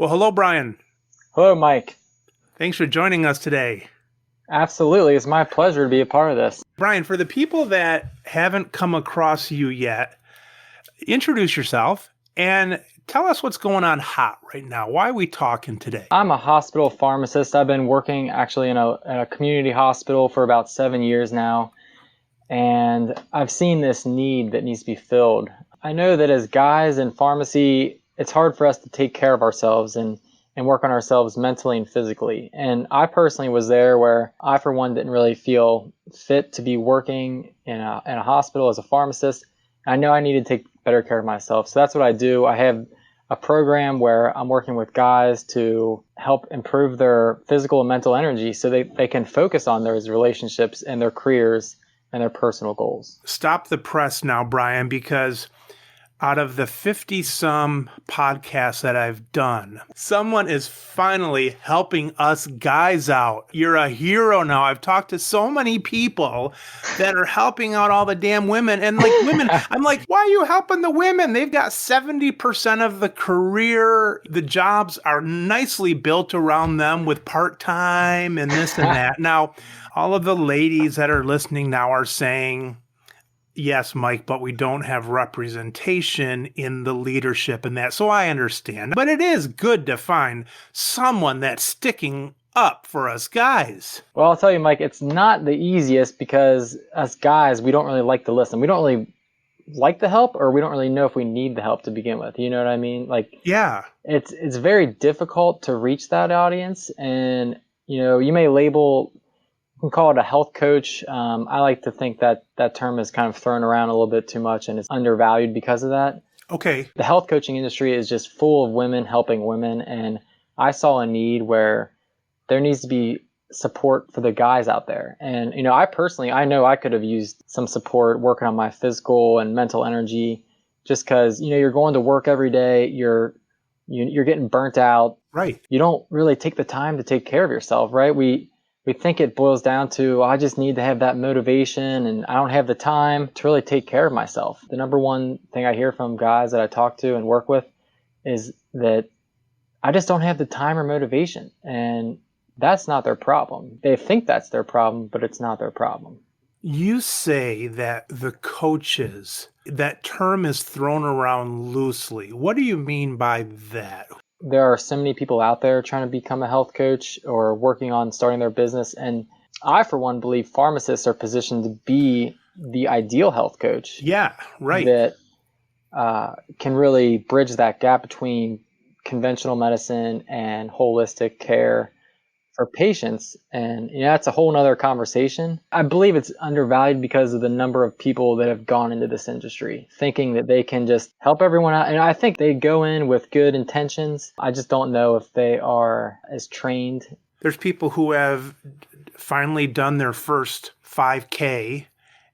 Well, hello, Brian. Hello, Mike. Thanks for joining us today. Absolutely. It's my pleasure to be a part of this. Brian, for the people that haven't come across you yet, introduce yourself and tell us what's going on hot right now. Why are we talking today? I'm a hospital pharmacist. I've been working actually in a community hospital for about 7 years now, and I've seen this need that needs to be filled. I know that as guys in pharmacy, it's hard for us to take care of ourselves and work on ourselves mentally and physically. And I personally was there where I, for one, didn't really feel fit to be working in a hospital as a pharmacist. I know I needed to take better care of myself. So that's what I do. I have a program where I'm working with guys to help improve their physical and mental energy so they can focus on those relationships and their careers and their personal goals. Stop the press now, Brian, because out of the 50-some podcasts that I've done, someone is finally helping us guys out. You're a hero now. I've talked to so many people that are helping out all the damn women. And like women, I'm like, why are you helping the women? They've got 70% of the career. The jobs are nicely built around them with part-time and this and that. Now, all of the ladies that are listening now are saying, yes, Mike, but we don't have representation in the leadership and that. So I understand. But it is good to find someone that's sticking up for us guys. Well, I'll tell you, Mike, it's not the easiest because us guys, we don't really like to listen. We don't really like the help, or we don't really know if we need the help to begin with. You know what I mean? Like, yeah, it's very difficult to reach that audience. And, you may label, you can call it a health coach. I like to think that that term is kind of thrown around a little bit too much and it's undervalued because of that. Okay. The health coaching industry is just full of women helping women. And I saw a need where there needs to be support for the guys out there. And, I know I could have used some support working on my physical and mental energy just because, you're going to work every day. You're getting burnt out. Right. You don't really take the time to take care of yourself, right? We think it boils down to, I just need to have that motivation and I don't have the time to really take care of myself. The number one thing I hear from guys that I talk to and work with is that I just don't have the time or motivation. And that's not their problem. They think that's their problem, but it's not their problem. You say that the coaches, that term is thrown around loosely. What do you mean by that? There are so many people out there trying to become a health coach or working on starting their business. And I, for one, believe pharmacists are positioned to be the ideal health coach. Yeah, right. That can really bridge that gap between conventional medicine and holistic care for patients. And that's a whole nother conversation. I believe it's undervalued because of the number of people that have gone into this industry thinking that they can just help everyone out. And I think they go in with good intentions. I just don't know if they are as trained. There's people who have finally done their first 5K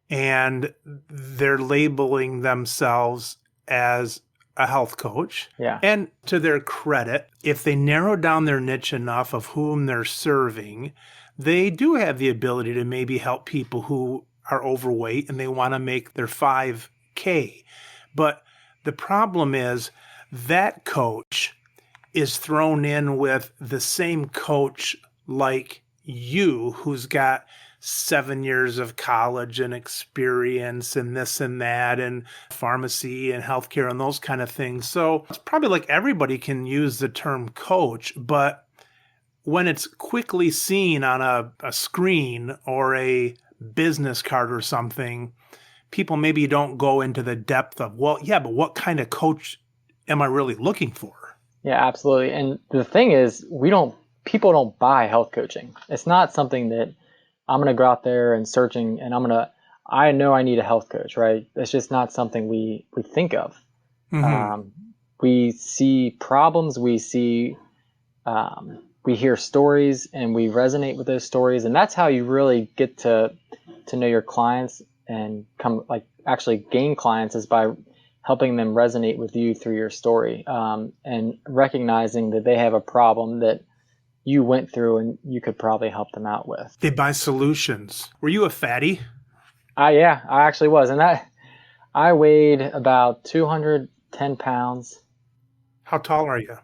and they're labeling themselves as a health coach. Yeah. And to their credit, if they narrow down their niche enough of whom they're serving, they do have the ability to maybe help people who are overweight and they want to make their 5K. But the problem is that coach is thrown in with the same coach like you, who's got 7 years of college and experience and this and that and pharmacy and healthcare and those kind of things. So it's probably like everybody can use the term coach, but when it's quickly seen on a screen or a business card or something, people maybe don't go into the depth of, well, yeah, but what kind of coach am I really looking for? Yeah, absolutely. And the thing is, people don't buy health coaching. It's not something that I'm going to go out there and searching and I know I need a health coach, right? It's just not something we think of. Mm-hmm. We see problems, we hear stories and we resonate with those stories. And that's how you really get to know your clients and actually gain clients, is by helping them resonate with you through your story, and recognizing that they have a problem that you went through and you could probably help them out with. They buy solutions. Were you a fatty? Yeah, I actually was. And I weighed about 210 pounds. How tall are you?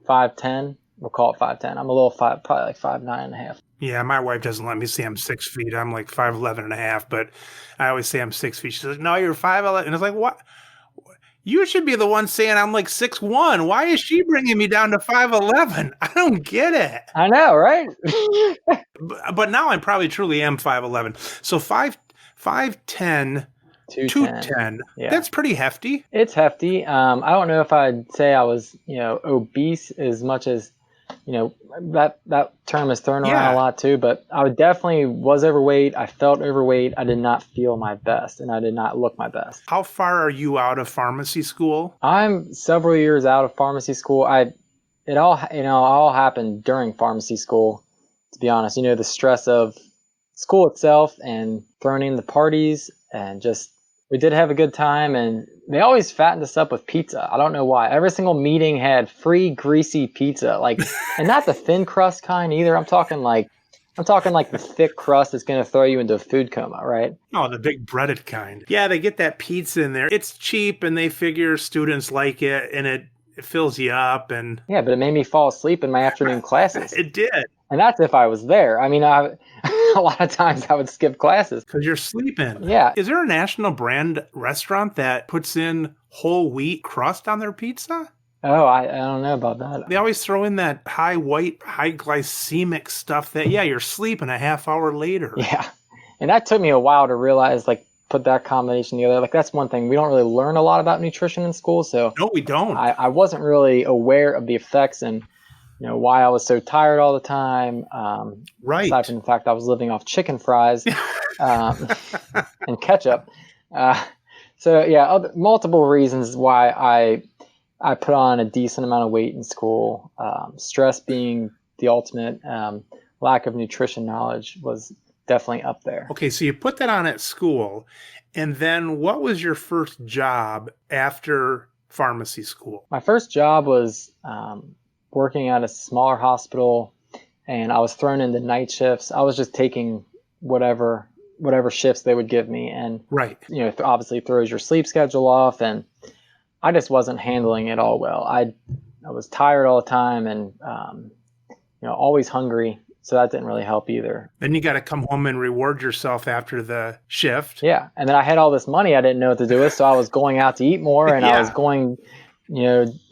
5'10". We'll call it 5'10". I'm a little five, probably like 5'9.5". Yeah, my wife doesn't let me say I'm 6 feet. I'm like 5'11 and a half, but I always say I'm 6 feet. She's like, no, you're 5'11. And it's like, what? You should be the one saying I'm like 6'1". Why is she bringing me down to 5'11"? I don't get it. I know, right? But now I probably truly am 5'11". So 5'10", 210. 210. Yeah. That's pretty hefty. It's hefty. I don't know if I'd say I was, obese as much as, that term is thrown around a lot too, but I definitely was overweight. I felt overweight. I did not feel my best, and I did not look my best. How far are you out of pharmacy school? I'm several years out of pharmacy school. It all happened during pharmacy school, to be honest. The stress of school itself and throwing in the parties, and just, we did have a good time, and they always fattened us up with pizza. I don't know why. Every single meeting had free greasy pizza, and not the thin crust kind either. I'm talking like the thick crust that's going to throw you into a food coma, right? Oh, the big breaded kind. Yeah, they get that pizza in there. It's cheap, and they figure students like it, and it fills you up. And yeah, but it made me fall asleep in my afternoon classes. It did. And that's if I was there. I mean, a lot of times I would skip classes. Because you're sleeping. Yeah. Is there a national brand restaurant that puts in whole wheat crust on their pizza? Oh, I don't know about that. They always throw in that high glycemic stuff that, you're sleeping a half hour later. Yeah. And that took me a while to realize, put that combination together. That's one thing. We don't really learn a lot about nutrition in school. So no, we don't. I wasn't really aware of the effects and why I was so tired all the time. Right. Aside from the fact I was living off chicken fries and ketchup. So yeah, multiple reasons why I put on a decent amount of weight in school. Stress being the ultimate. Lack of nutrition knowledge was definitely up there. Okay, so you put that on at school, and then what was your first job after pharmacy school? My first job was working at a smaller hospital, and I was thrown into night shifts. I was just taking whatever shifts they would give me, and right, obviously throws your sleep schedule off, and I just wasn't handling it all well. I was tired all the time, and always hungry. So that didn't really help either. Then you got to come home and reward yourself after the shift. Yeah. And then I had all this money I didn't know what to do with. So I was going out to eat more, and I was going,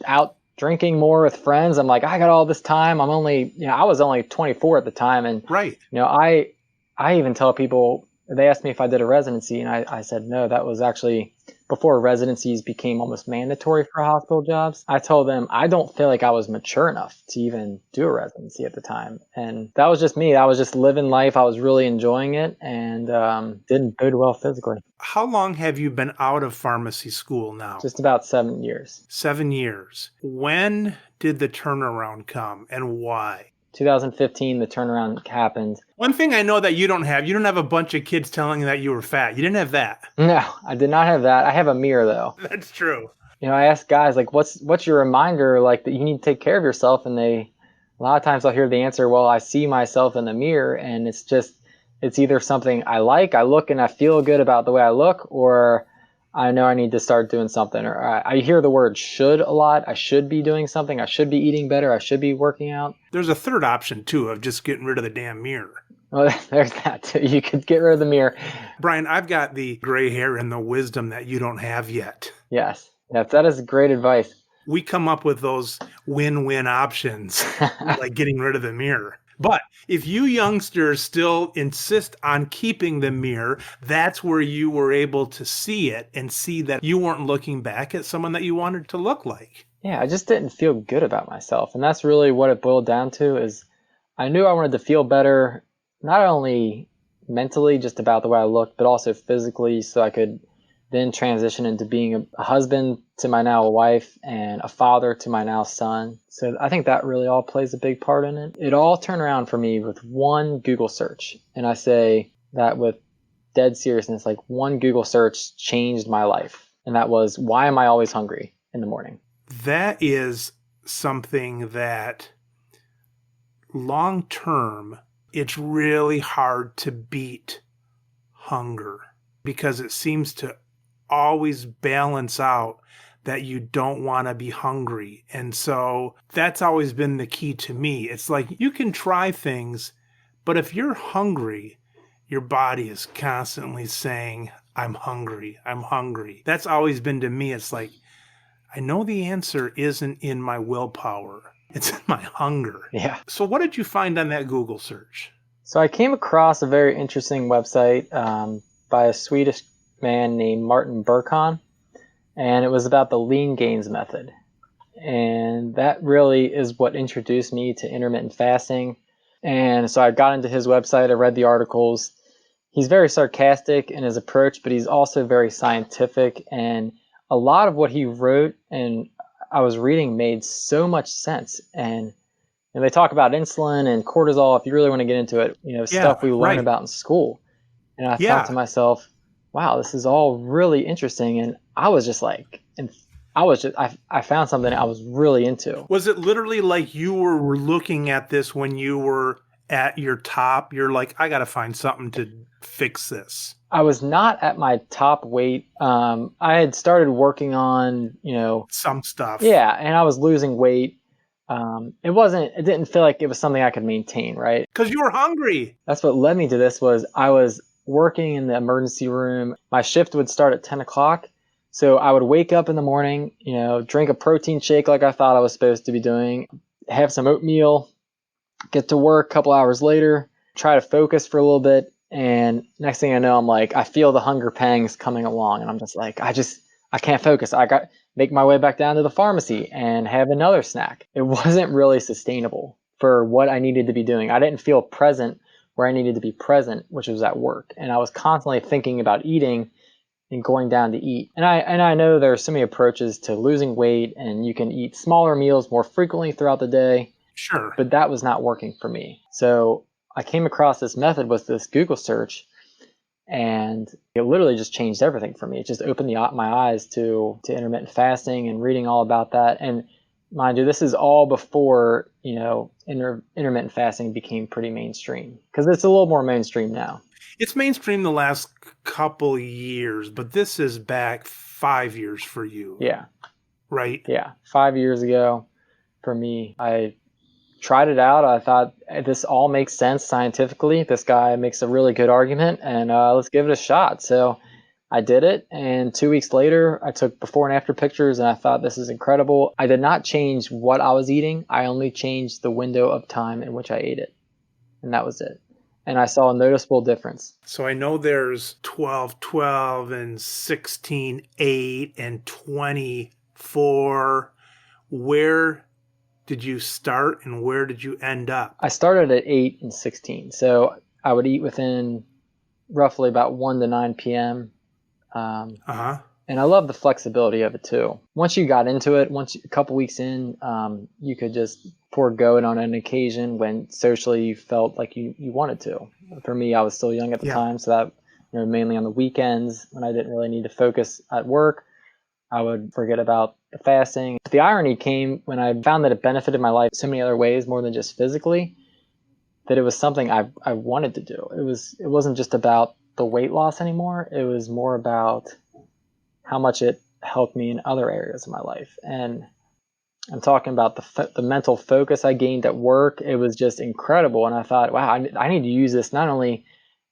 out drinking more with friends. I'm like, I got all this time. I was only 24 at the time. And, right. I even tell people, they asked me if I did a residency, and I said, no, that was actually before residencies became almost mandatory for hospital jobs. I told them I don't feel like I was mature enough to even do a residency at the time. And that was just me. I was just living life. I was really enjoying it, and didn't bode well physically. How long have you been out of pharmacy school now? Just about 7 years. 7 years. When did the turnaround come, and why? 2015, the turnaround happened. One thing I know that you don't have a bunch of kids telling you that you were fat. You didn't have that. No, I did not have that. I have a mirror, though. That's true. I ask guys, what's your reminder, that you need to take care of yourself? And a lot of times I'll hear the answer, well, I see myself in the mirror, and it's either something I look and I feel good about the way I look, or I know I need to start doing something. Or I hear the word should a lot. I should be doing something. I should be eating better. I should be working out. There's a third option, too, of just getting rid of the damn mirror. Well, there's that, too. You could get rid of the mirror. Brian, I've got the gray hair and the wisdom that you don't have yet. Yes. That is great advice. We come up with those win-win options, like getting rid of the mirror. But if you youngsters still insist on keeping the mirror, that's where you were able to see it and see that you weren't looking back at someone that you wanted to look like. Yeah, I just didn't feel good about myself. And that's really what it boiled down to, is I knew I wanted to feel better, not only mentally, just about the way I looked, but also physically, so I could then transition into being a husband to my now wife and a father to my now son. So I think that really all plays a big part in it. It all turned around for me with one Google search. And I say that with dead seriousness, one Google search changed my life. And that was, why am I always hungry in the morning? That is something that long term, it's really hard to beat hunger, because it seems to always balance out that you don't want to be hungry. And so that's always been the key to me. It's like you can try things, but if you're hungry, your body is constantly saying, I'm hungry, I'm hungry. That's always been to me. It's like, I know the answer isn't in my willpower. It's in my hunger. Yeah. So what did you find on that Google search? So I came across a very interesting website by a Swedish man named Martin Burkhan, and it was about the lean gains method. And that really is what introduced me to intermittent fasting. And so I got into his website, I read the articles. He's very sarcastic in his approach, but he's also very scientific. And a lot of what he wrote and I was reading made so much sense. And they talk about insulin and cortisol, if you really want to get into it, stuff we learn about in school. And I thought to myself, wow, this is all really interesting. And I was just like, I found something I was really into. Was it literally like you were looking at this when you were at your top? You're like, I got to find something to fix this. I was not at my top weight. I had started working on, some stuff. Yeah. And I was losing weight. It didn't feel like it was something I could maintain, right? Because you were hungry. That's what led me to this. Was I was working in the emergency room. My shift would start at 10 o'clock. So I would wake up in the morning, drink a protein shake like I thought I was supposed to be doing, have some oatmeal, get to work a couple hours later, try to focus for a little bit. And next thing I know, I'm like, I feel the hunger pangs coming along. And I'm just like, I can't focus. I got make my way back down to the pharmacy and have another snack. It wasn't really sustainable for what I needed to be doing. I didn't feel present where I needed to be present, which was at work. And I was constantly thinking about eating and going down to eat. And I know there are so many approaches to losing weight, and you can eat smaller meals more frequently throughout the day. Sure. But that was not working for me. So I came across this method with this Google search, and it literally just changed everything for me. It just opened my eyes to intermittent fasting and reading all about that. And mind you, this is all before, intermittent fasting became pretty mainstream, because it's a little more mainstream now. It's mainstream the last couple years, but this is back 5 years for you. Yeah. Right? Yeah. 5 years ago for me, I tried it out. I thought this all makes sense scientifically. This guy makes a really good argument, and let's give it a shot. So I did it, and 2 weeks later, I took before and after pictures, and I thought this is incredible. I did not change what I was eating. I only changed the window of time in which I ate it, and that was it. And I saw a noticeable difference. So I know there's 12-12 and 16-8 and 24. Where did you start and where did you end up? I started at 8 and 16. So I would eat within roughly about 1 to 9 p.m. And I love the flexibility of it too. Once you got into it, a couple weeks in, you could just forego it on an occasion when socially you felt like you wanted to. For me, I was still young at the time, so that mainly on the weekends when I didn't really need to focus at work, I would forget about the fasting. The irony came when I found that it benefited my life so many other ways, more than just physically, that it was something I wanted to do. It wasn't just about the weight loss anymore. It was more about how much it helped me in other areas of my life. And I'm talking about the mental focus I gained at work. It was just incredible. And I thought, wow, I need to use this not only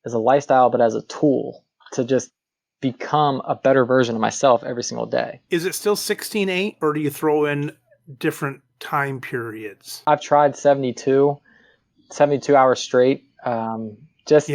as a lifestyle, but as a tool to just become a better version of myself every single day. Is it still 16-8 or do you throw in different time periods? I've tried 72 hours straight. Just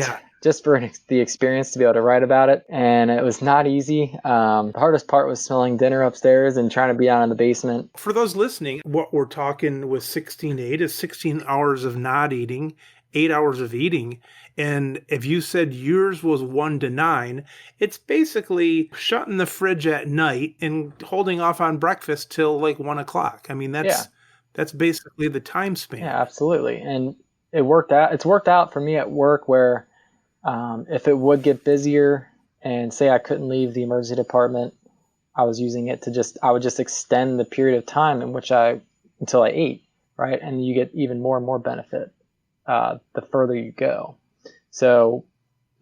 for the experience to be able to write about it. And it was not easy. The hardest part was smelling dinner upstairs and trying to be out in the basement. For those listening, what we're talking with 16-8 is 16 hours of not eating, 8 hours of eating. And if you said yours was 1 to 9, it's basically shutting the fridge at night and holding off on breakfast till like 1 o'clock. I mean, that's basically the time span. Yeah, absolutely. And it worked out. It's worked out for me at work where if it would get busier and say I couldn't leave the emergency department, I was using it I would just extend the period of time in which until I ate, right? And you get even more and more benefit the further you go. So,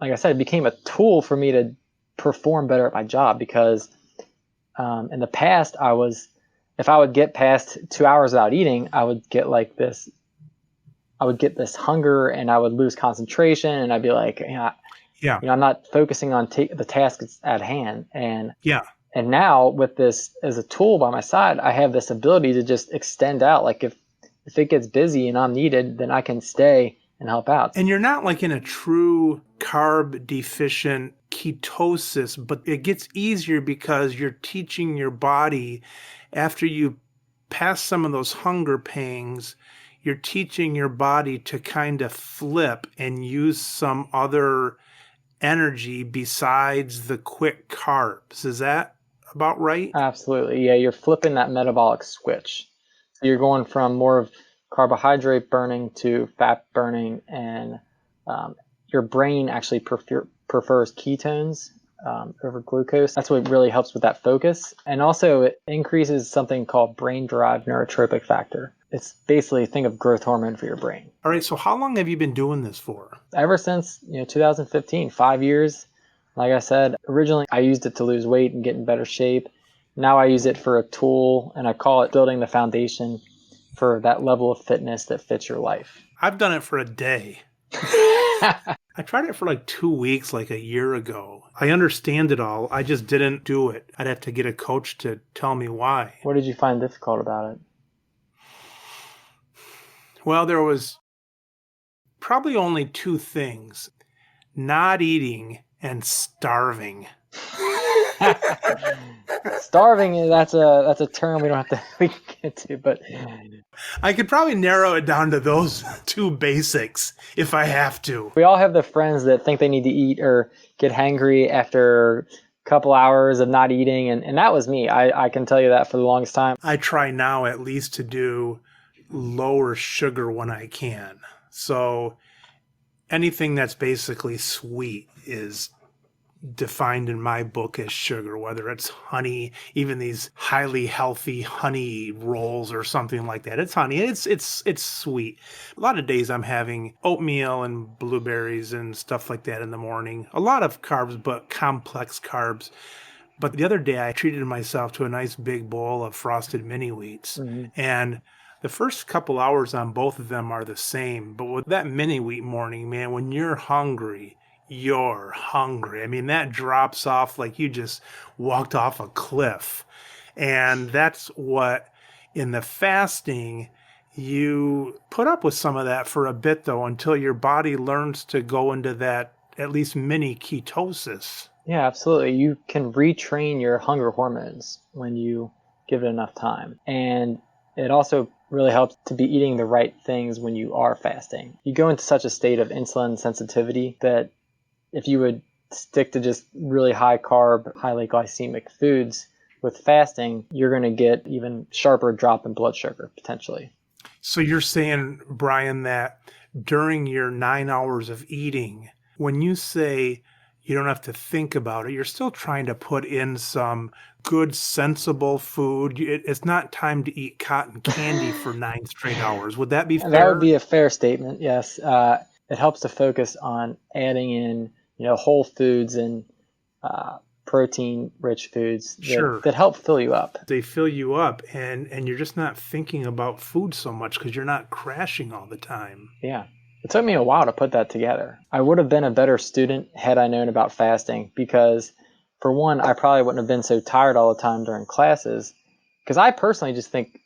like I said, it became a tool for me to perform better at my job because In the past, if I would get past 2 hours without eating, I would get this hunger and I would lose concentration and I'd be like, Yeah. I'm not focusing on the task at hand. Yeah. And now with this as a tool by my side, I have this ability to just extend out. Like if it gets busy and I'm needed, then I can stay and help out. And you're not like in a true carb deficient ketosis, but it gets easier because you're teaching your body after you pass some of those hunger pangs, you're teaching your body to kind of flip and use some other energy besides the quick carbs. Is that about right? Absolutely. Yeah, you're flipping that metabolic switch. So you're going from more of carbohydrate burning to fat burning, and your brain actually prefers ketones over glucose. That's what really helps with that focus. And also it increases something called brain-derived neurotropic factor. It's basically, think of growth hormone for your brain. All right, so how long have you been doing this for? Ever since 2015, 5 years. Like I said, originally I used it to lose weight and get in better shape. Now I use it for a tool, and I call it building the foundation for that level of fitness that fits your life. I've done it for a day. I tried it for like 2 weeks, like a year ago. I understand it all. I just didn't do it. I'd have to get a coach to tell me why. What did you find difficult about it? Well, there was probably only two things: not eating and starving. Starving, that's a term we can get to, but I could probably narrow it down to those two basics if I have to. we all have the friends that think they need to eat or get hangry after a couple hours of not eating, and that was me. I can tell you that for the longest time. I try now at least to do lower sugar when I can. So anything that's basically sweet is defined in my book as sugar, whether it's honey, even these highly healthy honey rolls or something like that. It's honey. It's sweet. A lot of days I'm having oatmeal and blueberries and stuff like that in the morning. A lot of carbs, but complex carbs. But the other day I treated myself to a nice big bowl of frosted mini wheats. Mm-hmm. And the first couple hours on both of them are the same. But with that mini wheat morning, man, when you're hungry, you're hungry. I mean, that drops off like you just walked off a cliff. And that's what, in the fasting, you put up with some of that for a bit, though, until your body learns to go into that at least mini ketosis. Yeah, absolutely. You can retrain your hunger hormones when you give it enough time. And it also really helps to be eating the right things when you are fasting. You go into such a state of insulin sensitivity that if you would stick to just really high carb, highly glycemic foods with fasting, you're going to get even sharper drop in blood sugar potentially. So you're saying, Brian, that during your 9 hours of eating, when you say you don't have to think about it, you're still trying to put in some good, sensible food. It's not time to eat cotton candy for 9 straight hours. Would that be fair? That would be a fair statement, yes. It helps to focus on adding in whole foods and protein-rich foods that help fill you up. They fill you up, and you're just not thinking about food so much because you're not crashing all the time. Yeah. It took me a while to put that together. I would have been a better student had I known about fasting because, for one, I probably wouldn't have been so tired all the time during classes. Because I personally just think,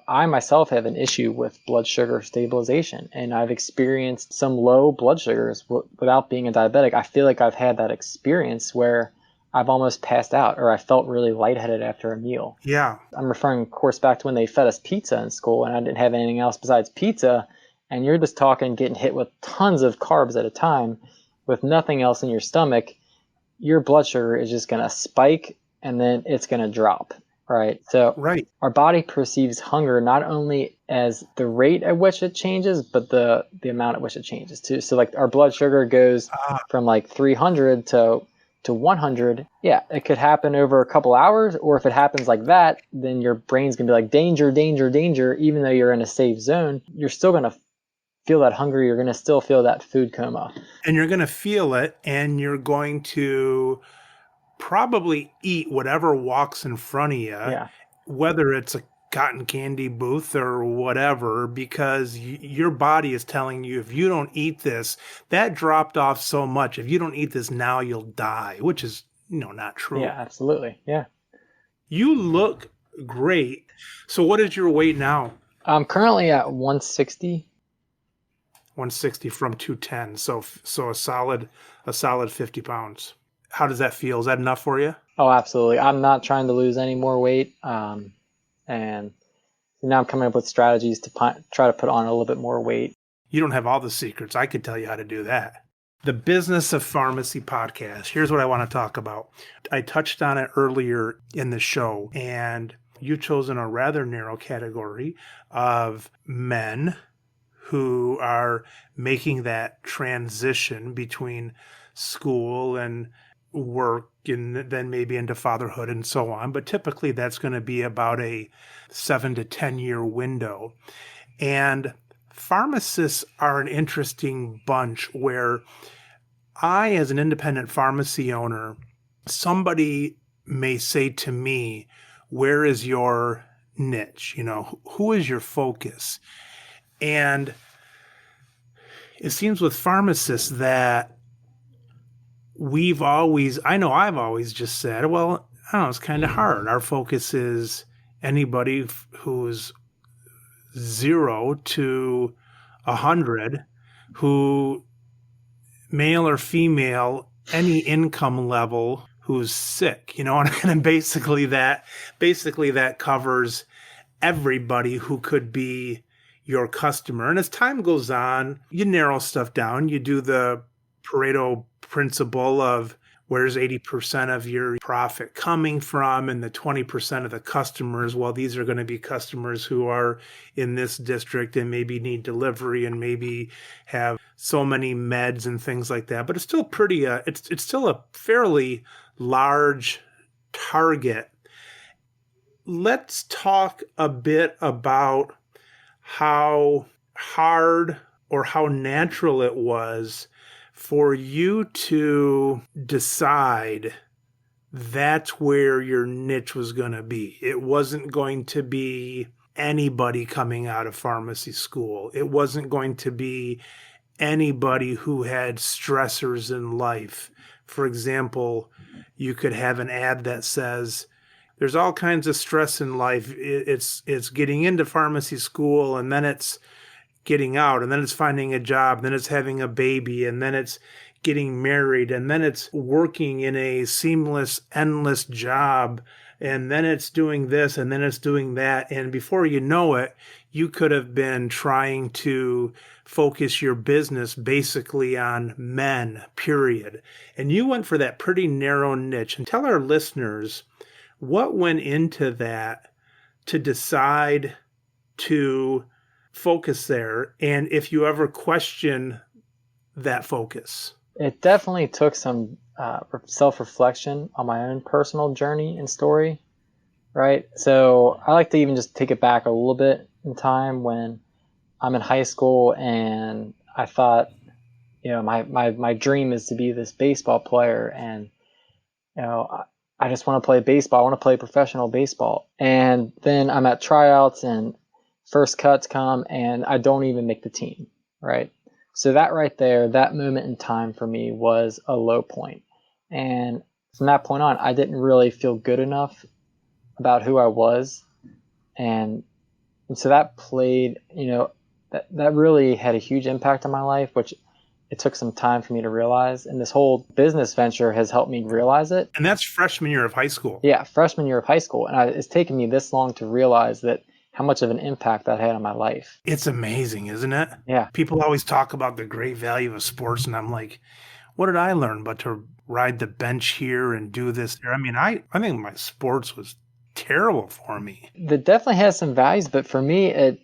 I myself have an issue with blood sugar stabilization, and I've experienced some low blood sugars without being a diabetic. I feel like I've had that experience where I've almost passed out or I felt really lightheaded after a meal. Yeah. I'm referring, of course, back to when they fed us pizza in school and I didn't have anything else besides pizza, and you're just talking getting hit with tons of carbs at a time with nothing else in your stomach. Your blood sugar is just going to spike and then it's going to drop. Right. So Our body perceives hunger not only as the rate at which it changes, but the amount at which it changes too. So like our blood sugar goes from like 300 to 100. Yeah, it could happen over a couple hours, or if it happens like that, then your brain's going to be like danger, danger, danger. Even though you're in a safe zone, you're still going to feel that hunger. You're going to still feel that food coma. And you're going to feel it, and you're going to probably eat whatever walks in front of you, Yeah. whether it's a cotton candy booth or whatever, because your body is telling you if you don't eat this, that dropped off so much. If you don't eat this now, you'll die, which is, not true. Yeah, absolutely. Yeah. You look great. So what is your weight now? I'm currently at 160. 160 from 210. So a solid 50 pounds. How does that feel? Is that enough for you? Oh, absolutely. I'm not trying to lose any more weight. And now I'm coming up with strategies to try to put on a little bit more weight. You don't have all the secrets. I could tell you how to do that. The Business of Pharmacy podcast. Here's what I want to talk about. I touched on it earlier in the show, and you've chosen a rather narrow category of men who are making that transition between school and work and then maybe into fatherhood and so on. But typically that's going to be about a 7 to 10 year window. And pharmacists are an interesting bunch where I, as an independent pharmacy owner, somebody may say to me, where is your niche? Who is your focus? And it seems with pharmacists that I've always just said, well, I don't know, it's kind of hard. Our focus is anybody who's 0 to 100, who, male or female, any income level, who's sick, and basically that covers everybody who could be your customer. And as time goes on, you narrow stuff down. You do the Pareto principle of where's 80% of your profit coming from, and the 20% of the customers, well, these are going to be customers who are in this district and maybe need delivery and maybe have so many meds and things like that. But it's still it's still a fairly large target. Let's talk a bit about how hard or how natural it was for you to decide that's where your niche was going to be. It wasn't going to be anybody coming out of pharmacy school. It wasn't going to be anybody who had stressors in life. For example, you could have an ad that says, there's all kinds of stress in life. It's getting into pharmacy school, and then it's getting out, and then it's finding a job, and then it's having a baby, and then it's getting married, and then it's working in a seamless, endless job, and then it's doing this, and then it's doing that. And before you know it, you could have been trying to focus your business basically on men, period. And you went for that pretty narrow niche. And tell our listeners what went into that to decide to focus there, and if you ever question that focus. It definitely took some self-reflection on my own personal journey and story, right? So I like to even just take it back a little bit in time when I'm in high school, and I thought, my dream is to be this baseball player, and I just want to play baseball. I want to play professional baseball. And then I'm at tryouts, and first cuts come, and I don't even make the team, right? So that right there, that moment in time for me was a low point. And from that point on, I didn't really feel good enough about who I was. And so that played, that really had a huge impact on my life, which it took some time for me to realize. And this whole business venture has helped me realize it. And that's freshman year of high school. Yeah, freshman year of high school. And it's taken me this long to realize that how much of an impact that had on my life. It's amazing, isn't it? Yeah. People always talk about the great value of sports, and I'm like, what did I learn but to ride the bench here and do this there? I mean, I think my sports was terrible for me. That definitely has some values, but for me, it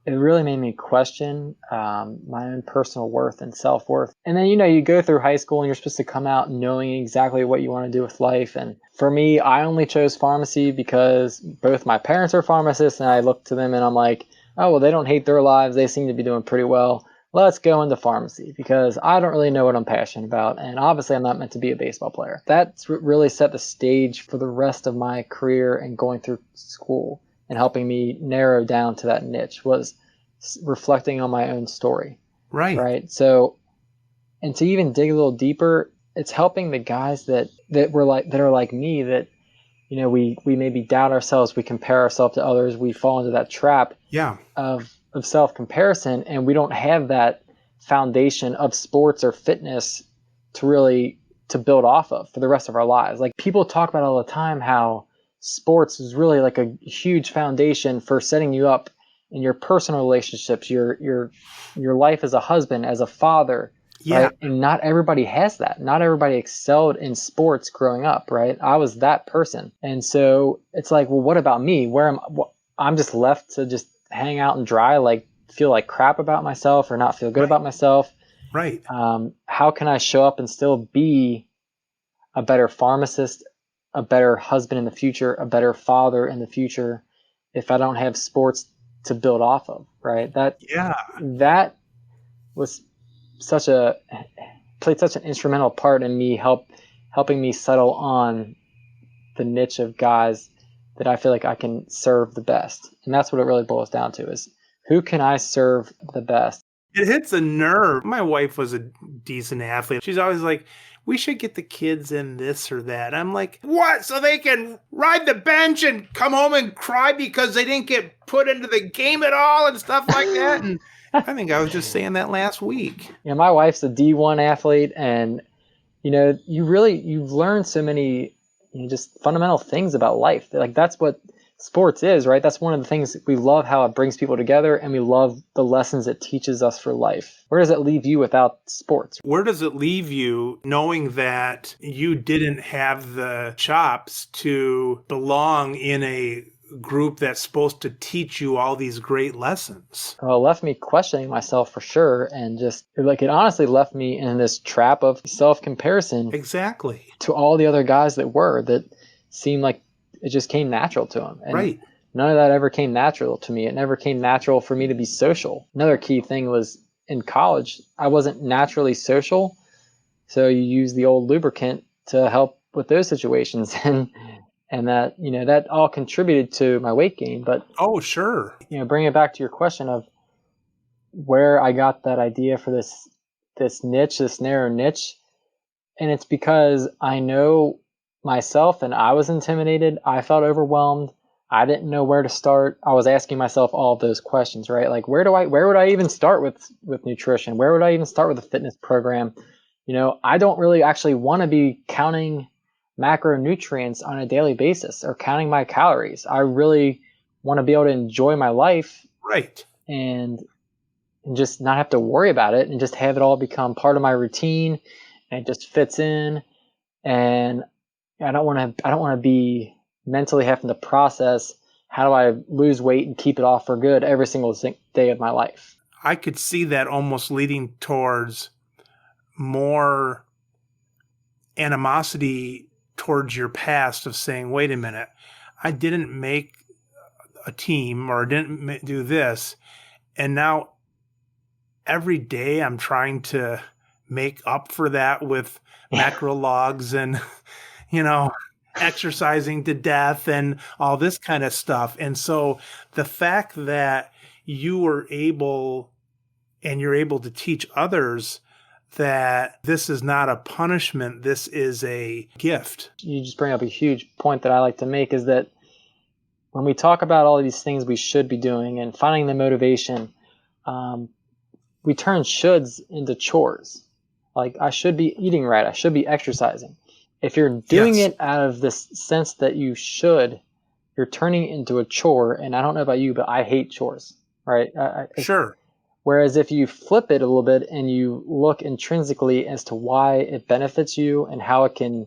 really made me question my own personal worth and self-worth. And then, you go through high school and you're supposed to come out knowing exactly what you want to do with life. And for me, I only chose pharmacy because both my parents are pharmacists, and I look to them and I'm like, oh, well, they don't hate their lives. They seem to be doing pretty well. let's go into pharmacy because I don't really know what I'm passionate about. And obviously I'm not meant to be a baseball player. That's really set the stage for the rest of my career and going through school and helping me narrow down to that niche was reflecting on my own story. Right. Right. So, and to even dig a little deeper, it's helping the guys that are like me that, we maybe doubt ourselves, we compare ourselves to others, we fall into that trap Yeah. of self-comparison, and we don't have that foundation of sports or fitness to build off of for the rest of our lives. Like people talk about all the time how sports is really like a huge foundation for setting you up in your personal relationships, your life as a husband, as a father. Yeah. Right. And not everybody has that. Not everybody excelled in sports growing up. Right. I was that person. And so it's like, well, what about me? I'm just left to just hang out and dry, like feel like crap about myself or not feel good about myself. Right. How can I show up and still be a better pharmacist, a better husband in the future, a better father in the future if I don't have sports to build off of? Right. That was played such an instrumental part in me helping me settle on the niche of guys that I feel like I can serve the best. And that's what it really boils down to is who can I serve the best? It hits a nerve. My wife was a decent athlete. She's always like, we should get the kids in this or that. I'm like, what? So they can ride the bench and come home and cry because they didn't get put into the game at all and stuff like that. And I think I was just saying that last week. Yeah, my wife's a D1 athlete, and you've learned so many just fundamental things about life. Like that's what sports is, right? That's one of the things we love, how it brings people together, and we love the lessons it teaches us for life. Where does it leave you without sports? Where does it leave you knowing that you didn't have the chops to belong in a group that's supposed to teach you all these great lessons? Well, it left me questioning myself for sure, and it honestly left me in this trap of self-comparison. Exactly. To all the other guys that seemed like it just came natural to them. And right. None of that ever came natural to me. It never came natural for me to be social. Another key thing was in college, I wasn't naturally social, so you use the old lubricant to help with those situations, and that that all contributed to my weight gain. But oh, sure, bring it back to your question of where I got that idea for this niche, this narrow niche, and it's because I know myself, and I was intimidated. I felt overwhelmed. I didn't know where to start. I was asking myself all of those questions, right? Like where would I even start with nutrition? Where would I even start with a fitness program? I don't really actually want to be counting macronutrients on a daily basis or counting my calories. I really want to be able to enjoy my life. Right. And just not have to worry about it and just have it all become part of my routine and it just fits in. And I don't want to be mentally having to process how do I lose weight and keep it off for good every single day of my life. I could see that almost leading towards more animosity towards your past of saying, wait a minute, I didn't make a team or didn't do this. And now every day I'm trying to make up for that with macro logs and, exercising to death and all this kind of stuff. And so the fact that you were able and you're able to teach others that this is not a punishment, this is a gift. You just bring up a huge point that I like to make is that when we talk about all of these things we should be doing and finding the motivation, we turn shoulds into chores. Like I should be eating right. I should be exercising. If you're doing it out of this sense that you should, you're turning it into a chore. And I don't know about you, but I hate chores, right? Sure. Whereas if you flip it a little bit and you look intrinsically as to why it benefits you and how it can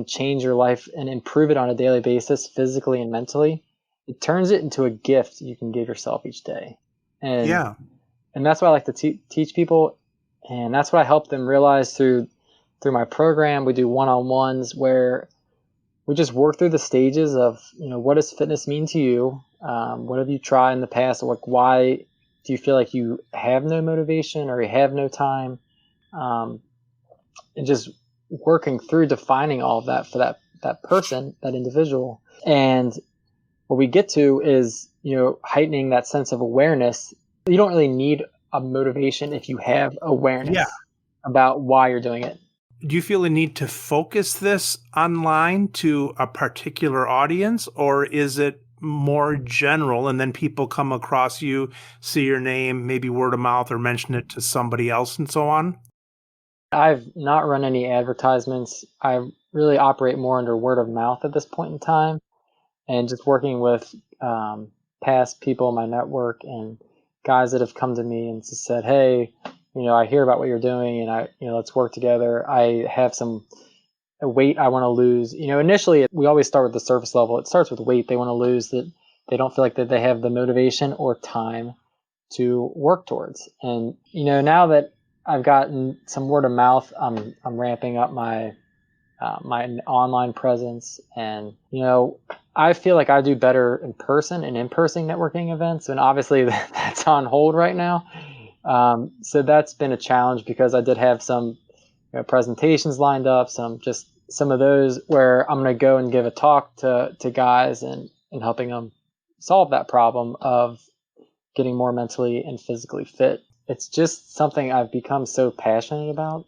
change your life and improve it on a daily basis, physically and mentally, it turns it into a gift you can give yourself each day. And that's what I like to teach people. And that's what I help them realize through my program. We do one-on-ones where we just work through the stages of, what does fitness mean to you? What have you tried in the past? Like, why Do you feel like you have no motivation or you have no time? And just working through defining all of that for that person, that individual. And what we get to is, heightening that sense of awareness. You don't really need a motivation if you have awareness about why you're doing it. Do you feel a need to focus this online to a particular audience, or is it more general and then people come across you, see your name, maybe word of mouth or mention it to somebody else and so on? I've not run any advertisements. I really operate more under word of mouth at this point in time, and just working with past people in my network and guys that have come to me and just said, "Hey, I hear about what you're doing, and let's work together. I have some weight I want to lose." Initially we always start with the surface level. It starts with weight they want to lose that they don't feel like that they have the motivation or time to work towards. And now that I've gotten some word of mouth, I'm ramping up my online presence, and I feel like I do better in person and in-person networking events, and obviously that's on hold right now. So that's been a challenge because I did have some presentations lined up, some of those where I'm going to go and give a talk to guys and helping them solve that problem of getting more mentally and physically fit. It's just something I've become so passionate about,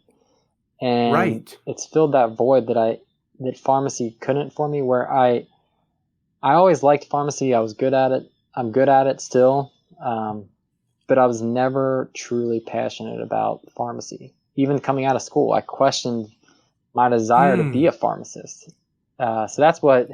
and it's filled that void that pharmacy couldn't for me, where I always liked pharmacy. I was good at it. I'm good at it still. But I was never truly passionate about pharmacy. Even coming out of school, I questioned my desire to be a pharmacist. So that's what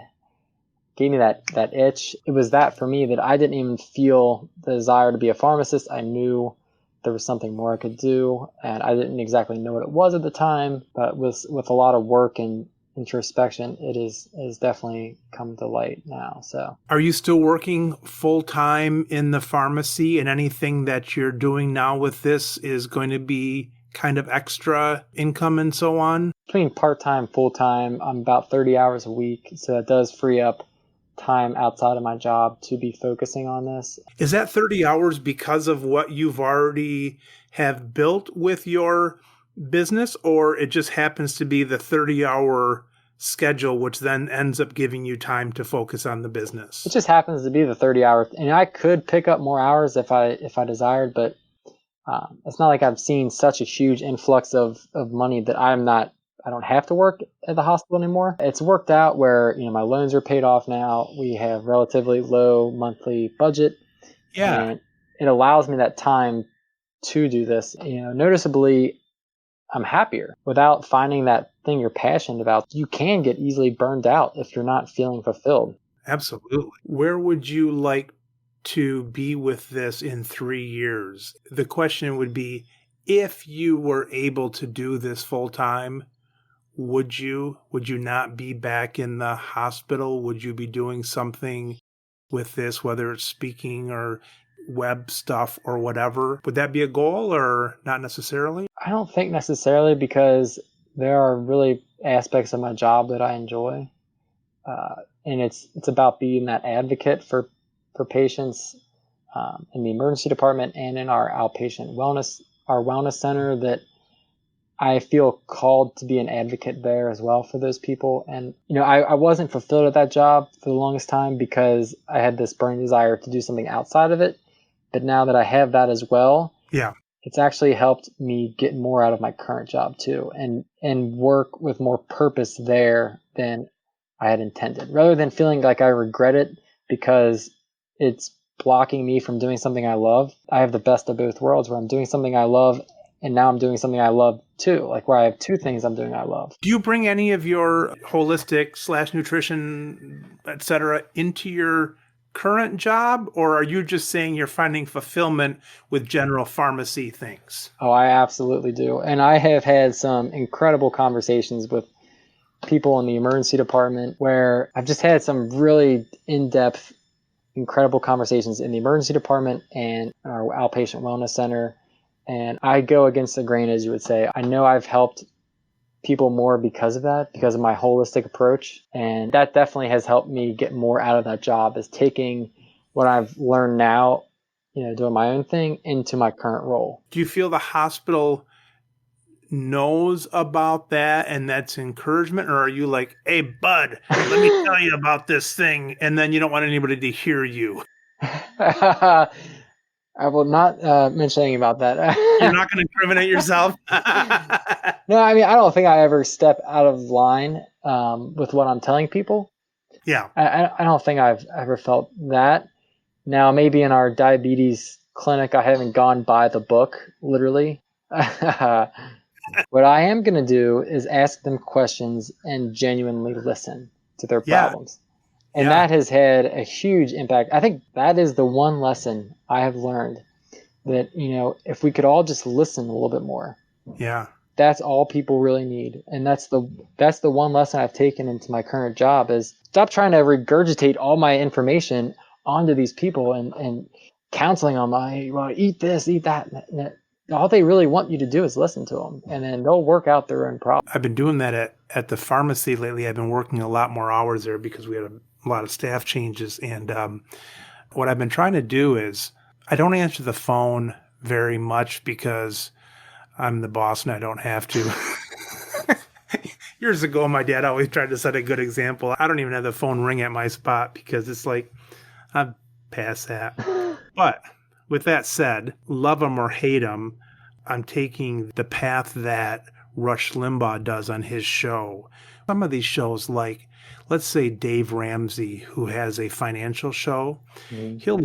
gave me that itch. It was that for me, that I didn't even feel the desire to be a pharmacist. I knew there was something more I could do, and I didn't exactly know what it was at the time, but with a lot of work and introspection, it is definitely come to light now. So, are you still working full time in the pharmacy, and anything that you're doing now with this is going to be kind of extra income and so on? Between part-time, full-time, I'm about 30 hours a week, so that does free up time outside of my job to be focusing on this. Is that 30 hours because of what you've already have built with your business, or it just happens to be the 30-hour schedule, which then ends up giving you time to focus on the business? It just happens to be the 30 hours, and I could pick up more hours if I desired, but it's not like I've seen such a huge influx of money that I don't have to work at the hospital anymore. It's worked out where, my loans are paid off now. We have relatively low monthly budget. Yeah. And it allows me that time to do this. Noticeably, I'm happier. Without finding that thing you're passionate about, you can get easily burned out if you're not feeling fulfilled. Absolutely. Where would you like to be with this in 3 years? The question would be, if you were able to do this full time, would you not be back in the hospital? Would you be doing something with this, whether it's speaking or web stuff or whatever? Would that be a goal, or not necessarily? I don't think necessarily, because there are really aspects of my job that I enjoy. And it's about being that advocate for patients in the emergency department and in our outpatient wellness center, that I feel called to be an advocate there as well for those people. And, I wasn't fulfilled at that job for the longest time because I had this burning desire to do something outside of it. But now that I have that as well, it's actually helped me get more out of my current job too, and work with more purpose there than I had intended, rather than feeling like I regret it because it's blocking me from doing something I love. I have the best of both worlds, where I'm doing something I love, and now I'm doing something I love too, like where I have two things I'm doing I love. Do you bring any of your holistic / nutrition, et cetera, into your current job, or are you just saying you're finding fulfillment with general pharmacy things? Oh, I absolutely do. And I have had some incredible conversations with people in the emergency department, where I've just had some really in-depth, incredible conversations in the emergency department and our outpatient wellness center. And I go against the grain, as you would say. I know I've helped people more because of that, because of my holistic approach. And that definitely has helped me get more out of that job, is taking what I've learned now, doing my own thing into my current role. Do you feel the hospital knows about that and that's encouragement, or are you like, hey bud, let me tell you about this thing, and then you don't want anybody to hear you? I will not mention anything about that. You're not going to incriminate yourself? No, I mean, I don't think I ever step out of line with what I'm telling people. Yeah. I don't think I've ever felt that. Now, maybe in our diabetes clinic, I haven't gone by the book, literally. What I am going to do is ask them questions and genuinely listen to their Yeah. problems. And that has had a huge impact. I think that is the one lesson I have learned, that, if we could all just listen a little bit more. Yeah. That's all people really need. And that's the one lesson I've taken into my current job, is stop trying to regurgitate all my information onto these people and counseling them. Well, eat this, eat that. All they really want you to do is listen to them, and then they'll work out their own problems. I've been doing that at the pharmacy lately. I've been working a lot more hours there because we had a lot of staff changes. And what I've been trying to do is I don't answer the phone very much because I'm the boss and I don't have to. Years ago, my dad always tried to set a good example. I don't even have the phone ring at my spot because it's like, I'm past that. But with that said, love them or hate them, I'm taking the path that Rush Limbaugh does on his show. Some of these shows, like, let's say Dave Ramsey, who has a financial show, he'll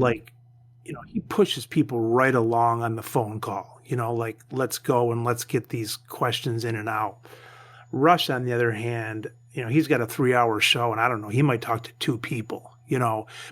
he pushes people right along on the phone call. Like, let's go and let's get these questions in and out. Rush, on the other hand, he's got a 3-hour show, and I don't know, he might talk to 2 people,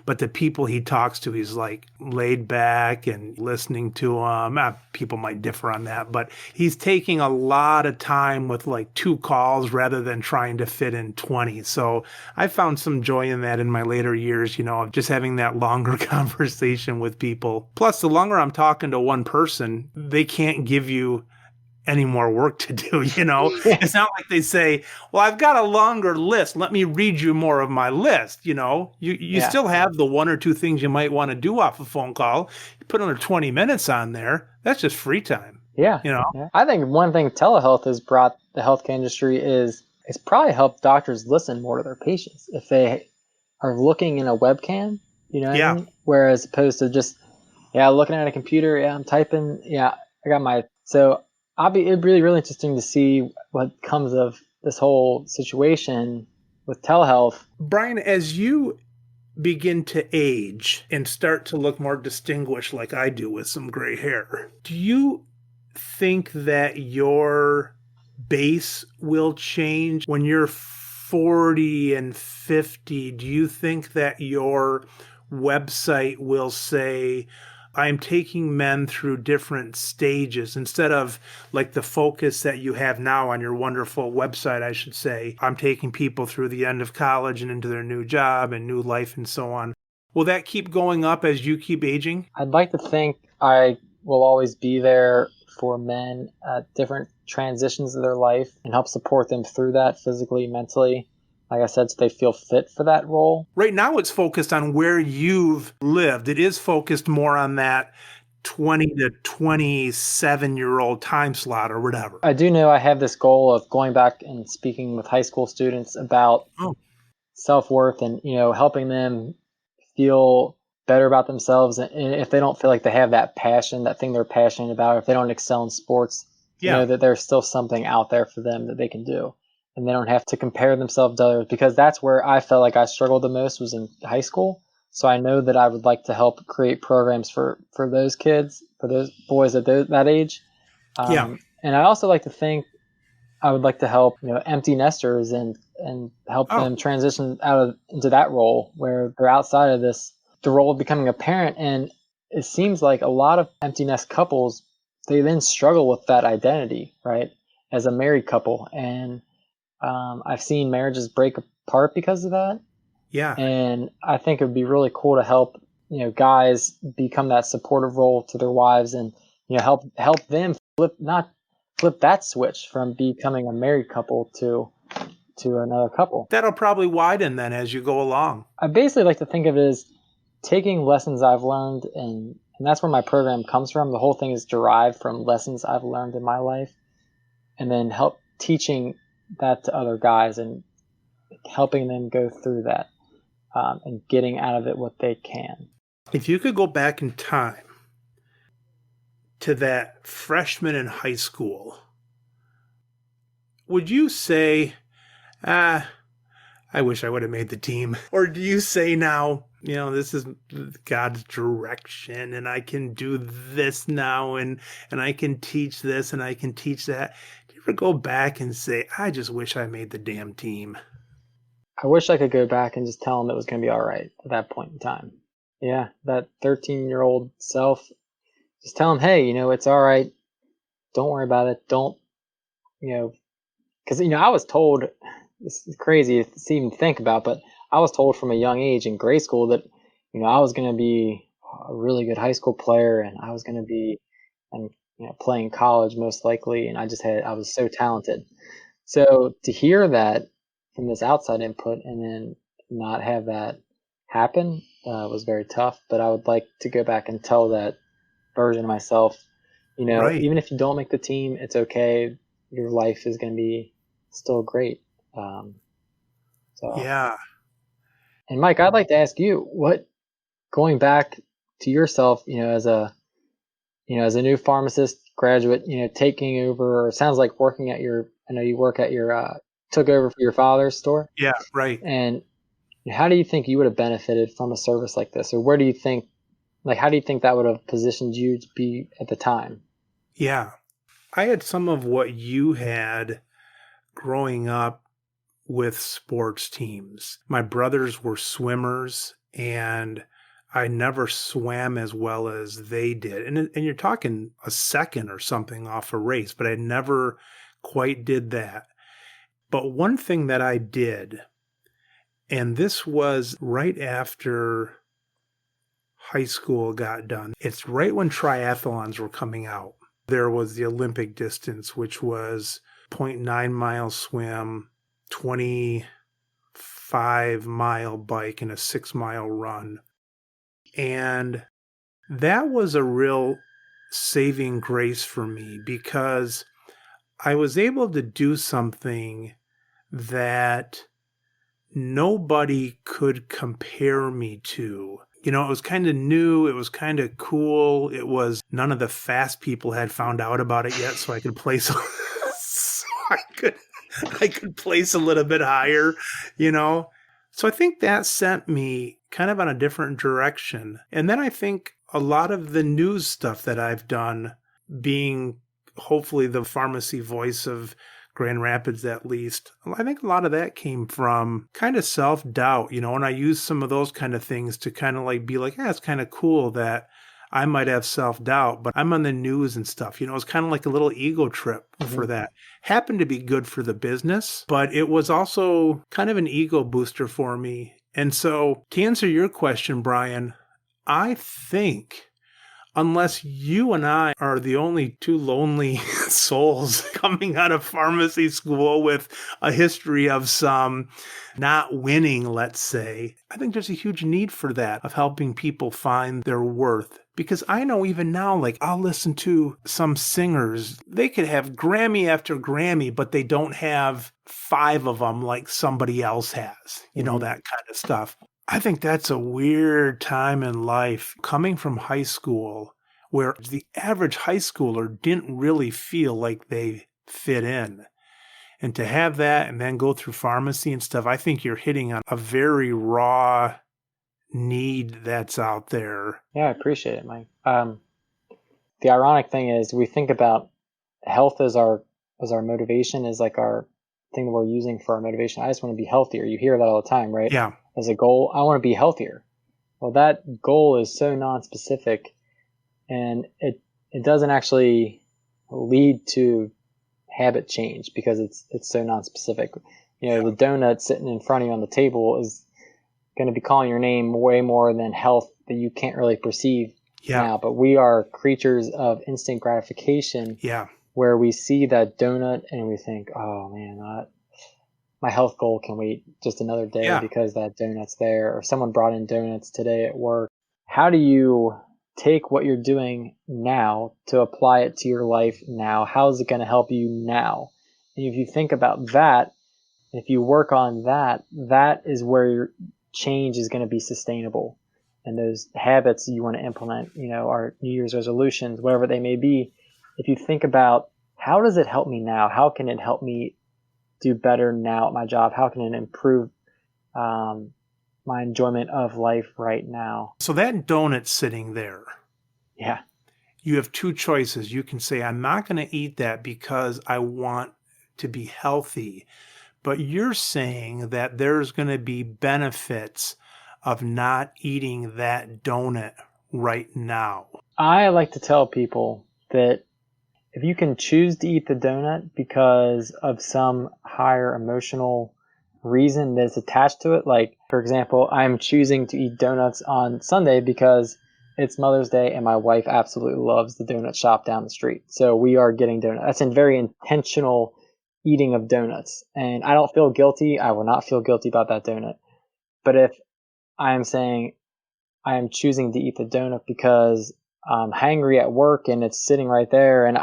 but the people he talks to, he's like laid back and listening to them. People might differ on that, but he's taking a lot of time with like 2 calls rather than trying to fit in 20. So I found some joy in that in my later years, of just having that longer conversation with people. Plus, the longer I'm talking to one person, they can't give you any more work to do. It's not like they say, well, I've got a longer list, let me read you more of my list. You still have the 1 or 2 things you might want to do off a phone call. You put another 20 minutes on there, that's just free time. Yeah. I think one thing telehealth has brought the healthcare industry is it's probably helped doctors listen more to their patients if they are looking in a webcam, what I mean? Whereas opposed to just looking at a computer, I'm typing, I got my. So it'd be really interesting to see what comes of this whole situation with telehealth. Brian, as you begin to age and start to look more distinguished like I do with some gray hair, do you think that your base will change when you're 40 and 50? Do you think that your website will say, I'm taking men through different stages, instead of like the focus that you have now on your wonderful website, I should say, I'm taking people through the end of college and into their new job and new life and so on. Will that keep going up as you keep aging? I'd like to think I will always be there for men at different transitions of their life and help support them through that physically, mentally. Like I said, so they feel fit for that role. Right now it's focused on where you've lived. It is focused more on that 20 to 27-year-old time slot or whatever. I do know I have this goal of going back and speaking with high school students about self-worth and, helping them feel better about themselves. And if they don't feel like they have that passion, that thing they're passionate about, if they don't excel in sports, know that there's still something out there for them that they can do. And they don't have to compare themselves to others, because that's where I felt like I struggled the most, was in high school. So I know that I would like to help create programs for those kids, for those boys at that age. And I also like to think I would like to help, empty nesters and help them transition into that role where they're outside of the role of becoming a parent. And it seems like a lot of empty nest couples, they then struggle with that identity, right, as a married couple. And I've seen marriages break apart because of that. Yeah. And I think it would be really cool to help, guys become that supportive role to their wives and, help them flip that switch from becoming a married couple to another couple. That'll probably widen then as you go along. I basically like to think of it as taking lessons I've learned and And that's where my program comes from. The whole thing is derived from lessons I've learned in my life, and then help teaching that to other guys and helping them go through that, and getting out of it what they can. If you could go back in time to that freshman in high school, would you say, I wish I would have made the team? Or do you say now, this is God's direction and I can do this now and I can teach this and I can teach that? Do you ever go back and say, I just wish I made the damn team? I wish I could go back and just tell them it was going to be all right at that point in time. Yeah, that 13-year-old self, just tell them, hey, it's all right. Don't worry about it. Don't, because, I was told, this is crazy to even think about, but I was told from a young age in grade school that, I was going to be a really good high school player and I was going to be, and playing college most likely. And I was so talented. So to hear that from this outside input and then not have that happen was very tough. But I would like to go back and tell that version of myself, Right. even if you don't make the team, it's okay. Your life is going to be still great. Yeah. And Mike, I'd like to ask you, going back to yourself, as a new pharmacist graduate, taking over, or sounds like working at I know you work at took over for your father's store. Yeah, right. And how do you think you would have benefited from a service like this? Or how do you think that would have positioned you to be at the time? Yeah. I had some of what you had growing up with sports teams. My brothers were swimmers and I never swam as well as they did. And you're talking a second or something off a race, but I never quite did that. But one thing that I did, and this was right after high school got done, it's right when triathlons were coming out. There was the Olympic distance, which was 0.9 mile swim, 25-mile bike, and a 6-mile run. And that was a real saving grace for me because I was able to do something that nobody could compare me to. It was kind of new. It was kind of cool. It was none of the fast people had found out about it yet, so I could place so I could place a little bit higher, So I think that sent me kind of on a different direction. And then I think a lot of the news stuff that I've done, being hopefully the pharmacy voice of Grand Rapids at least, I think a lot of that came from kind of self-doubt, and I used some of those kind of things to kind of be like, yeah, it's kind of cool that I might have self-doubt, but I'm on the news and stuff. It's kind of like a little ego trip for that. Happened to be good for the business, but it was also kind of an ego booster for me. And so to answer your question, Brian, I think unless you and I are the only two lonely souls coming out of pharmacy school with a history of some not winning, let's say, I think there's a huge need for that, of helping people find their worth. Because I know even now, I'll listen to some singers, they could have Grammy after Grammy, but they don't have 5 of them like somebody else has, that kind of stuff. I think that's a weird time in life coming from high school where the average high schooler didn't really feel like they fit in. And to have that and then go through pharmacy and stuff, I think you're hitting on a very raw need that's out there. Yeah, I appreciate it, Mike. The ironic thing is we think about health as our motivation, is like our thing that we're using for our motivation. I just want to be healthier. You hear that all the time, right? Yeah. As a goal, I want to be healthier. Well, that goal is so non-specific, and it doesn't actually lead to habit change because it's so non-specific. The donut sitting in front of you on the table is going to be calling your name way more than health that you can't really perceive now. But we are creatures of instant gratification. Where we see that donut and we think, oh man, my health goal can wait just another day because that donut's there, or someone brought in donuts today at work. How do you take what you're doing now to apply it to your life now. How is it going to help you now? And if you think about that, if you work on that, that is where your change is going to be sustainable. And those habits you want to implement, our New Year's resolutions, whatever they may be, if you think about how does it help me now? How can it help me do better now at my job? How can it improve my enjoyment of life right now? So that donut sitting there, Yeah. you have two choices. You can say, I'm not going to eat that because I want to be healthy. But you're saying that there's going to be benefits of not eating that donut right now. I like to tell people that if you can choose to eat the donut because of some higher emotional reason that's attached to it, like, for example, I'm choosing to eat donuts on Sunday because it's Mother's Day and my wife absolutely loves the donut shop down the street. So we are getting donuts. That's a very intentional eating of donuts. And I don't feel guilty. I will not feel guilty about that donut. But if I am saying I am choosing to eat the donut because I'm hangry at work and it's sitting right there and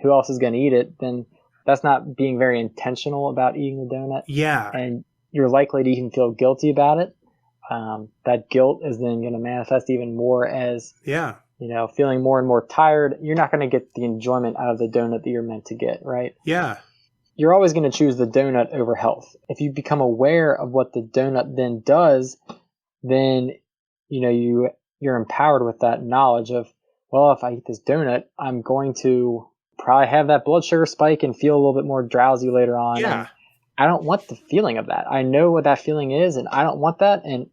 who else is going to eat it, then that's not being very intentional about eating the donut. Yeah. And you're likely to even feel guilty about it. That guilt is then going to manifest even more as, feeling more and more tired. You're not going to get the enjoyment out of the donut that you're meant to get, right? Yeah. You're always going to choose the donut over health. If you become aware of what the donut then does, then you're empowered with that knowledge of, well, if I eat this donut, I'm going to probably have that blood sugar spike and feel a little bit more drowsy later on. Yeah. And I don't want the feeling of that. I know what that feeling is, and I don't want that. And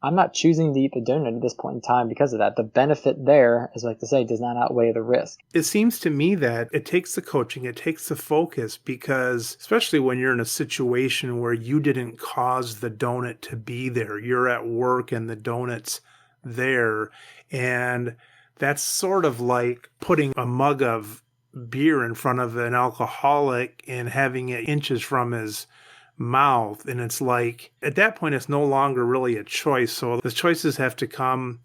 I'm not choosing to eat the donut at this point in time because of that. The benefit there, as I like to say, does not outweigh the risk. It seems to me that it takes the coaching, it takes the focus, because especially when you're in a situation where you didn't cause the donut to be there, you're at work and the donut's there. And that's sort of like putting a mug of beer in front of an alcoholic and having it inches from his mouth. And it's like, at that point, it's no longer really a choice. So the choices have to come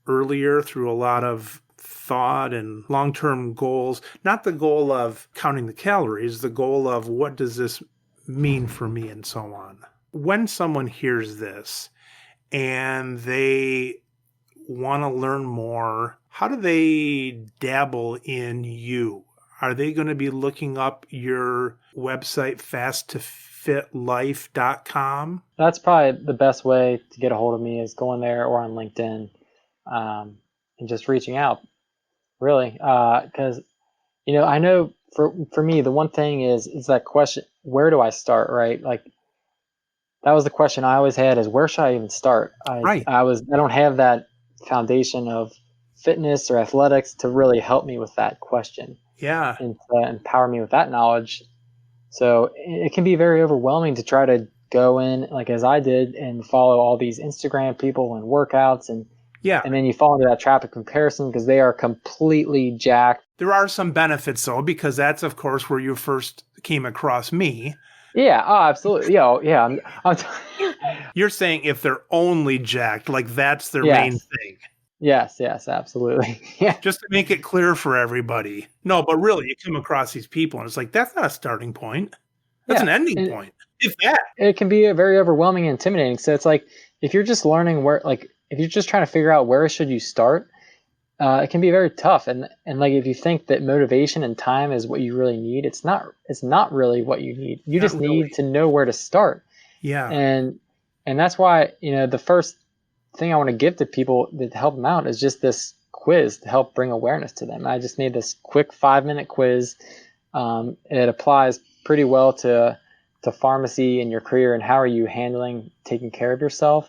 earlier through a lot of thought and long-term goals. Not the goal of counting the calories, the goal of what does this mean for me and so on. When someone hears this and they want to learn more, how do they dabble in you? Are they going to be looking up your website, fasttofitlife.com? That's probably the best way to get a hold of me is going there or on LinkedIn and just reaching out, really. Because, I know for me, the one thing is that question, where do I start, right? Like, that was the question I always had is, where should I even start? Right. I don't have that foundation of fitness or athletics to really help me with that question. Yeah. And to empower me with that knowledge. So it can be very overwhelming to try to go in, like as I did, and follow all these Instagram people and workouts. And then you fall into that trap of comparison because they are completely jacked. There are some benefits, though, because that's, of course, where you first came across me. Yeah, oh, absolutely. Yeah. You're saying if they're only jacked, like that's their main thing. Yes, absolutely. Yeah. Just to make it clear for everybody. No, but really, you come across these people and it's like, that's not a starting point. That's an ending point. If that. It can be very overwhelming and intimidating. So it's like, if you're just learning if you're just trying to figure out where should you start, it can be very tough. And like, if you think that motivation and time is what you really need, it's not really what you need. You just need to know where to start. Yeah. And that's why, the first thing I want to give to people to help them out is just this quiz to help bring awareness to them. I just need this quick 5-minute quiz. It applies pretty well to pharmacy and your career and how are you handling taking care of yourself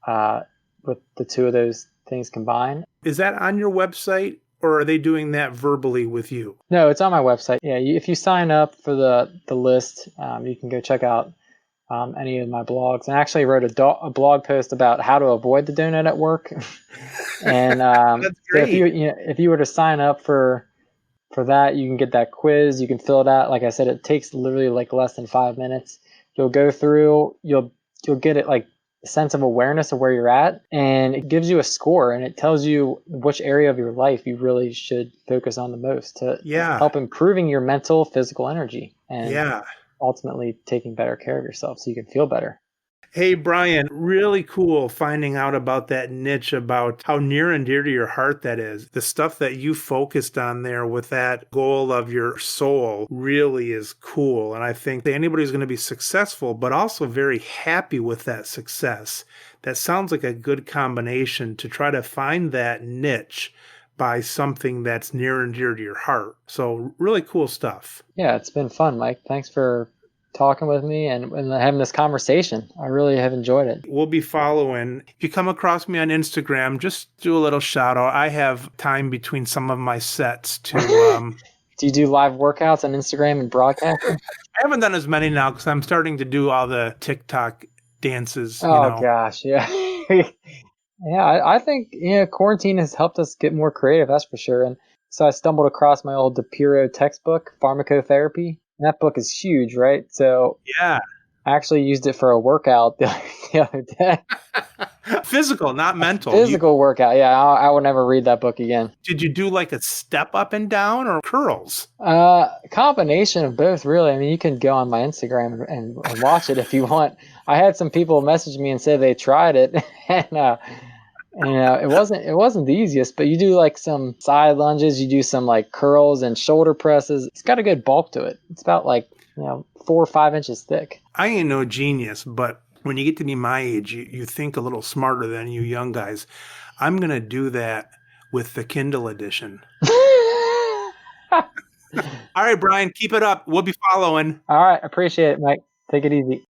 with the two of those things combined. Is that on your website or are they doing that verbally with you? No, it's on my website. Yeah, if you sign up for the list, you can go check out any of my blogs. And I actually wrote a blog post about how to avoid the donut at work. And That's great. So if you were to sign up for that, you can get that quiz. You can fill it out. Like I said, it takes literally like less than 5 minutes. You'll go through. You'll get it like sense of awareness of where you're at, and it gives you a score, and it tells you which area of your life you really should focus on the most to Yeah. help improving your mental, physical energy, and Yeah. ultimately taking better care of yourself so you can feel better. Hey, Brian, really cool finding out about that niche, about how near and dear to your heart that is. The stuff that you focused on there with that goal of your soul really is cool. And I think that anybody who's going to be successful, but also very happy with that success, that sounds like a good combination to try to find that niche by something that's near and dear to your heart. So really cool stuff. Yeah, it's been fun, Mike. Thanks for talking with me and having this conversation. I really have enjoyed it. We'll be following. If you come across me on Instagram, just do a little shout out. I have time between some of my sets to. Do you do live workouts on Instagram and broadcasting? I haven't done as many now because I'm starting to do all the TikTok dances. Oh gosh, yeah. Yeah, I think quarantine has helped us get more creative, that's for sure. And so I stumbled across my old DePiro textbook, Pharmacotherapy. And that book is huge, right? So Yeah. I actually used it for a workout the other day. Physical, not mental. Physical workout. Yeah, I will never read that book again. Did you do like a step up and down or curls? Combination of both, really. I mean, you can go on my Instagram and watch it if you want. I had some people message me and say they tried it, and it wasn't the easiest. But you do like some side lunges, you do some like curls and shoulder presses. It's got a good bulk to it. It's about like 4 or 5 inches thick. I ain't no genius, but when you get to be my age, you think a little smarter than you young guys. I'm going to do that with the Kindle edition. All right, Brian, keep it up. We'll be following. All right. Appreciate it, Mike. Take it easy.